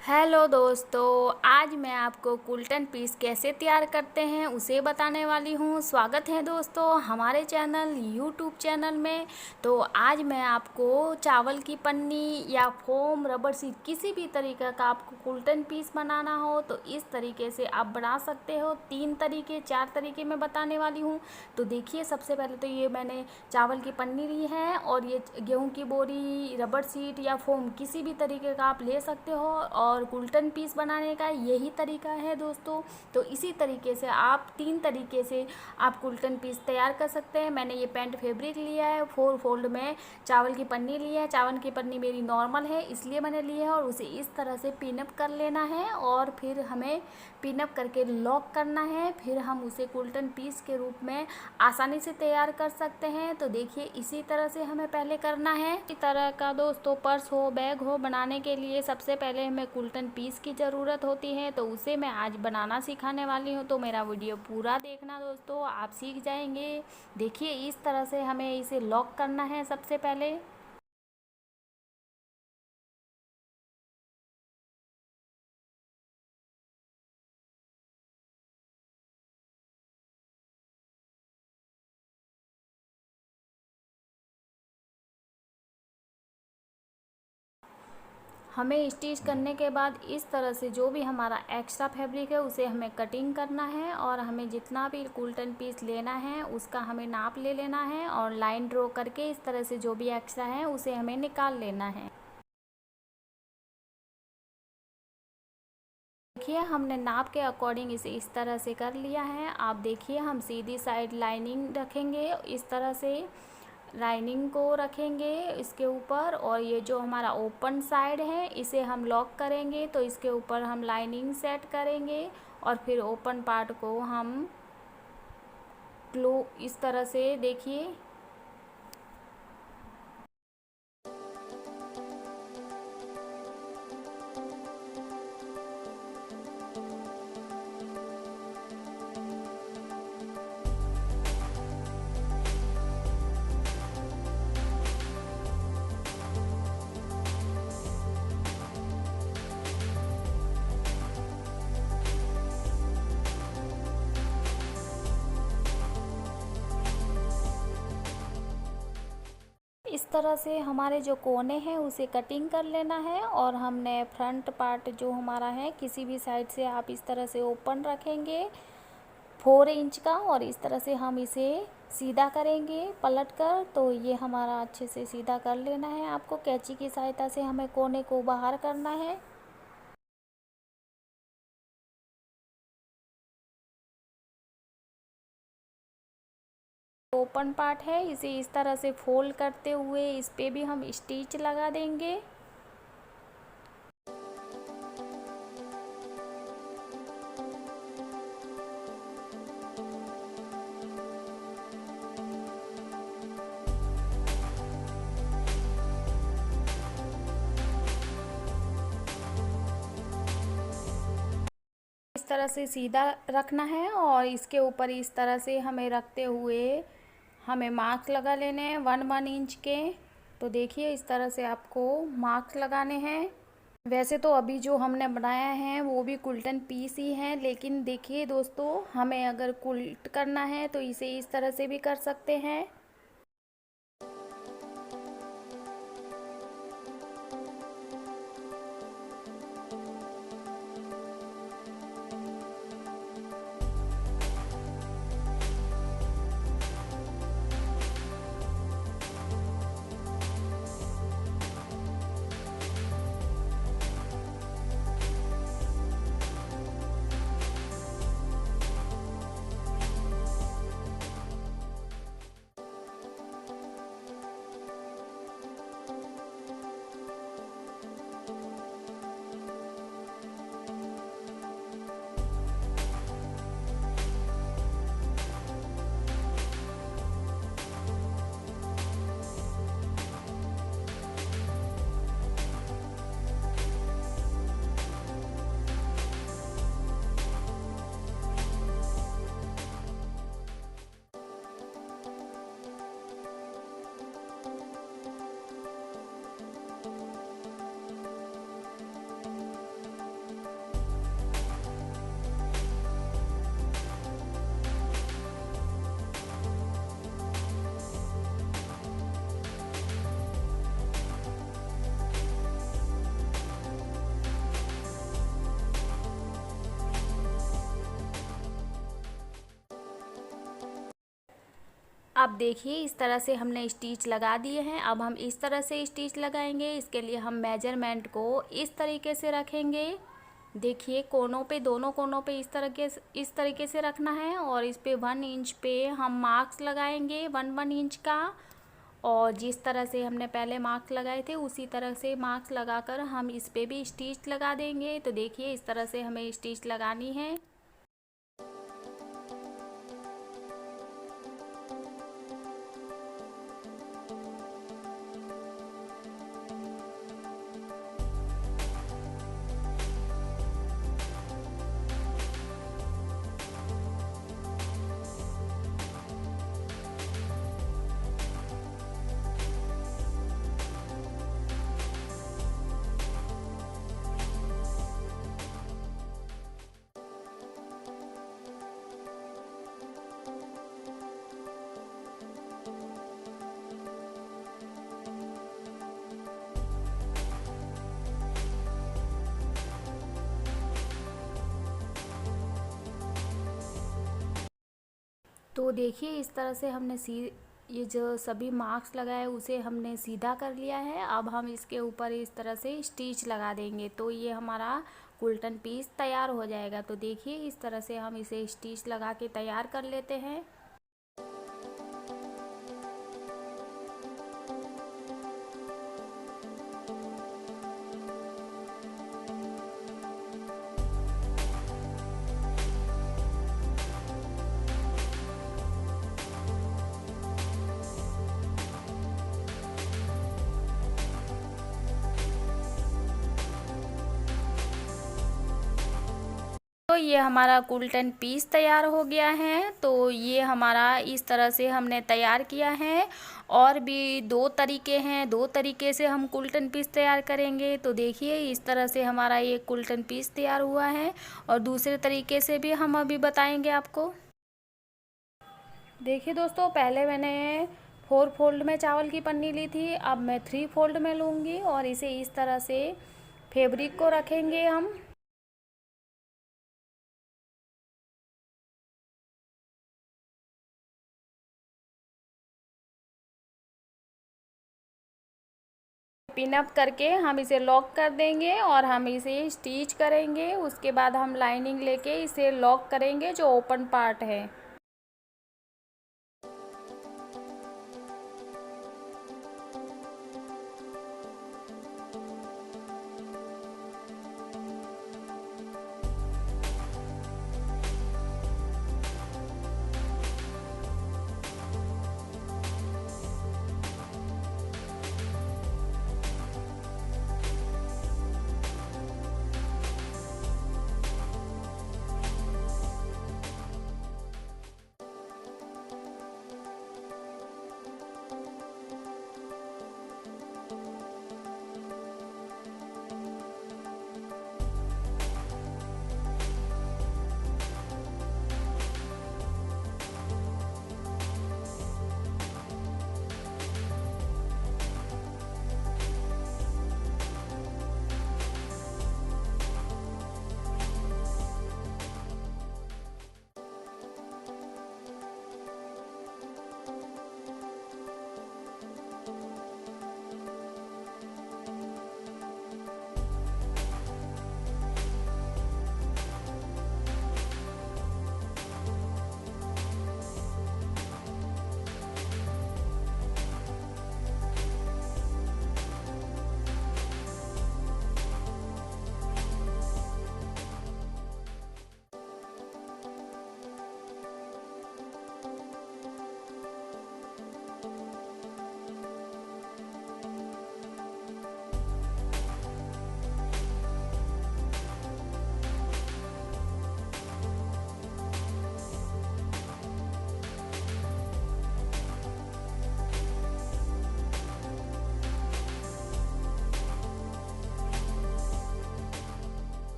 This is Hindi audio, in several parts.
हेलो दोस्तों, आज मैं आपको कुल्टन पीस कैसे तैयार करते हैं उसे बताने वाली हूँ। स्वागत है दोस्तों हमारे चैनल यूट्यूब चैनल में। तो आज मैं आपको चावल की पन्नी या फोम रबर शीट किसी भी तरीके का आपको कुल्टन पीस बनाना हो तो इस तरीके से आप बना सकते हो। 4 तरीके मैं बताने वाली हूँ। तो देखिए, सबसे पहले तो ये मैंने चावल की पन्नी ली है और ये गेहूँ की बोरी, रबर शीट या फोम किसी भी तरीके का आप ले सकते हो। और कुल्टन पीस बनाने का यही तरीका है दोस्तों। तो इसी तरीके से आप 3 तरीके से आप कुल्टन पीस तैयार कर सकते हैं। मैंने ये पैंट फैब्रिक लिया है, 4 फोल्ड में चावल की पन्नी ली है। चावल की पन्नी मेरी नॉर्मल है इसलिए मैंने ली है और उसे इस तरह से पिनअप कर लेना है और फिर हमें पिनअप करके लॉक करना है। फिर हम उसे कुल्टन पीस के रूप में आसानी से तैयार कर सकते हैं। तो देखिए, इसी तरह से हमें पहले करना है। इसी तरह का दोस्तों पर्स हो, बैग हो बनाने के लिए सबसे पहले हमें कुल्टन पीस की ज़रूरत होती है। तो उसे मैं आज बनाना सिखाने वाली हूँ, तो मेरा वीडियो पूरा देखना दोस्तों, आप सीख जाएंगे। देखिए, इस तरह से हमें इसे लॉक करना है सबसे पहले। हमें स्टिच करने के बाद इस तरह से जो भी हमारा एक्स्ट्रा फैब्रिक है उसे हमें कटिंग करना है और हमें जितना भी कुल्टन पीस लेना है उसका हमें नाप ले लेना है और लाइन ड्रॉ करके इस तरह से जो भी एक्स्ट्रा है उसे हमें निकाल लेना है। देखिए, हमने नाप के अकॉर्डिंग इसे इस तरह से कर लिया है। आप देखिए, हम सीधी साइड लाइनिंग रखेंगे, इस तरह से लाइनिंग को रखेंगे इसके ऊपर, और ये जो हमारा ओपन साइड है इसे हम लॉक करेंगे। तो इसके ऊपर हम लाइनिंग सेट करेंगे और फिर ओपन पार्ट को हम इस तरह से देखिए। इस तरह से हमारे जो कोने हैं उसे कटिंग कर लेना है और हमने फ्रंट पार्ट जो हमारा है किसी भी साइड से आप इस तरह से ओपन रखेंगे 4 इंच का, और इस तरह से हम इसे सीधा करेंगे पलट कर। तो ये हमारा अच्छे से सीधा कर लेना है। आपको कैंची की सहायता से हमें कोने को बाहर करना है। ओपन पार्ट है इसे इस तरह से फोल्ड करते हुए इस पे भी हम स्टिच लगा देंगे। इस तरह से सीधा रखना है और इसके ऊपर इस तरह से हमें रखते हुए हमें मार्क्स लगा लेने हैं 1-1 इंच के। तो देखिए, इस तरह से आपको मार्क्स लगाने हैं। वैसे तो अभी जो हमने बनाया है वो भी कुल्टन पीस ही है, लेकिन देखिए दोस्तों, हमें अगर कुल्ट करना है तो इसे इस तरह से भी कर सकते हैं। अब देखिए इस तरह से हमने स्टिच लगा दिए हैं। अब हम इस तरह से स्टिच लगाएंगे। इसके लिए हम मेजरमेंट को इस तरीके से रखेंगे। देखिए कोनों पे, दोनों कोनों पे इस तरीके से रखना है और इस पे 1 इंच पे हम मार्क्स लगाएंगे 1 इंच का। और जिस तरह से हमने पहले मार्क्स लगाए थे उसी तरह से मार्क्स लगाकर हम इस पे भी स्टिच लगा देंगे। तो देखिए इस तरह से हमें स्टिच लगानी है। तो देखिए इस तरह से हमने ये जो सभी मार्क्स लगाए उसे हमने सीधा कर लिया है। अब हम इसके ऊपर इस तरह से स्टिच लगा देंगे तो ये हमारा कुल्टन पीस तैयार हो जाएगा। तो देखिए इस तरह से हम इसे स्टिच लगा के तैयार कर लेते हैं। तो ये हमारा कुल्टन पीस तैयार हो गया है। तो ये हमारा इस तरह से हमने तैयार किया है। और भी 2 तरीके हैं, 2 तरीके से हम कुल्टन पीस तैयार करेंगे। तो देखिए इस तरह से हमारा ये कुल्टन पीस तैयार हुआ है और दूसरे तरीके से भी हम अभी बताएंगे आपको। देखिए दोस्तों पहले मैंने 4 फोल्ड में चावल की पन्नी ली थी, अब मैं 3 फोल्ड में लूँगी और इसे इस तरह से फैब्रिक को रखेंगे हम। पिन अप करके हम इसे लॉक कर देंगे और हम इसे स्टिच करेंगे। उसके बाद हम लाइनिंग लेके इसे लॉक करेंगे जो ओपन पार्ट है।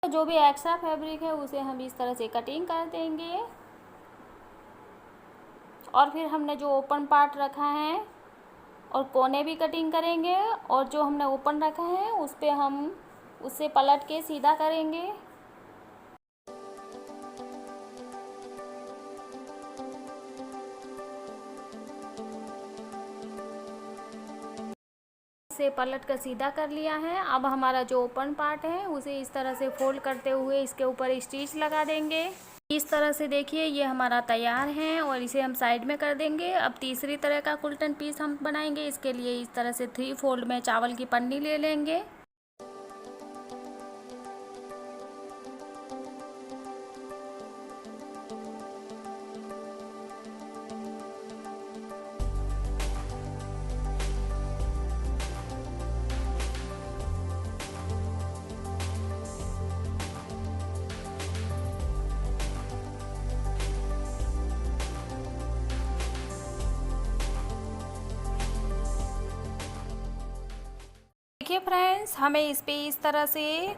जो भी एक्स्ट्रा फैब्रिक है उसे हम इस तरह से कटिंग कर देंगे। और फिर हमने जो ओपन पार्ट रखा है और कोने भी कटिंग करेंगे, और जो हमने ओपन रखा है उस पे हम उसे पलट के सीधा करेंगे। इसे पलट कर सीधा कर लिया है। अब हमारा जो ओपन पार्ट है उसे इस तरह से फोल्ड करते हुए इसके ऊपर स्टिच लगा देंगे। इस तरह से देखिए ये हमारा तैयार है और इसे हम साइड में कर देंगे। अब तीसरी तरह का कुल्टन पीस हम बनाएंगे। इसके लिए इस तरह से 3 फोल्ड में चावल की पन्नी ले लेंगे। देखिए फ्रेंड्स, हमें इस पे इस तरह से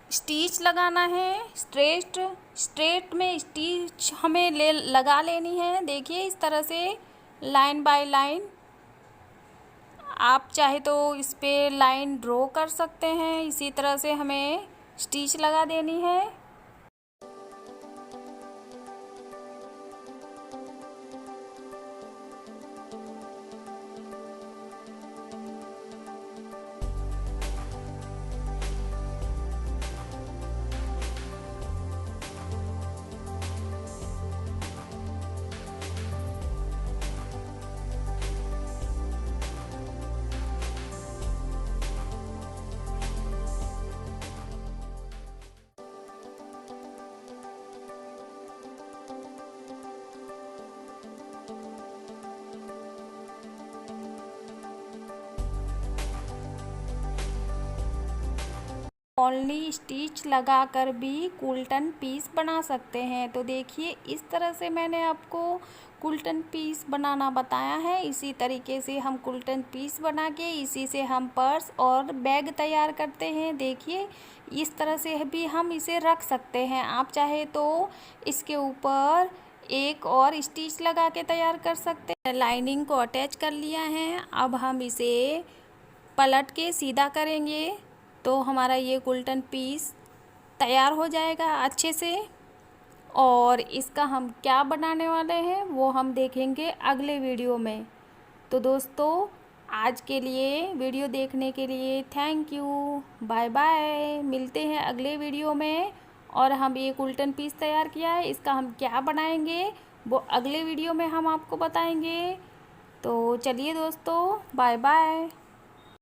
स्टिच लगाना है। स्ट्रेट में स्टिच हमें लगा लेनी है। देखिए इस तरह से लाइन बाय लाइन। आप चाहे तो इस पे लाइन ड्रॉ कर सकते हैं। इसी तरह से हमें स्टिच लगा देनी है। ओनली स्टिच लगाकर भी कुल्टन पीस बना सकते हैं। तो देखिए इस तरह से मैंने आपको कुल्टन पीस बनाना बताया है। इसी तरीके से हम कुल्टन पीस बना के इसी से हम पर्स और बैग तैयार करते हैं। देखिए इस तरह से भी हम इसे रख सकते हैं। आप चाहे तो इसके ऊपर एक और स्टिच लगा के तैयार कर सकते हैं। लाइनिंग को अटैच कर लिया है। अब हम इसे पलट के सीधा करेंगे तो हमारा ये कुल्टन पीस तैयार हो जाएगा अच्छे से। और इसका हम क्या बनाने वाले हैं वो हम देखेंगे अगले वीडियो में। तो दोस्तों आज के लिए वीडियो देखने के लिए थैंक यू, बाय बाय। मिलते हैं अगले वीडियो में। और हम ये कुल्टन पीस तैयार किया है, इसका हम क्या बनाएंगे वो अगले वीडियो में हम आपको बताएंगे। तो चलिए दोस्तों, बाय बाय।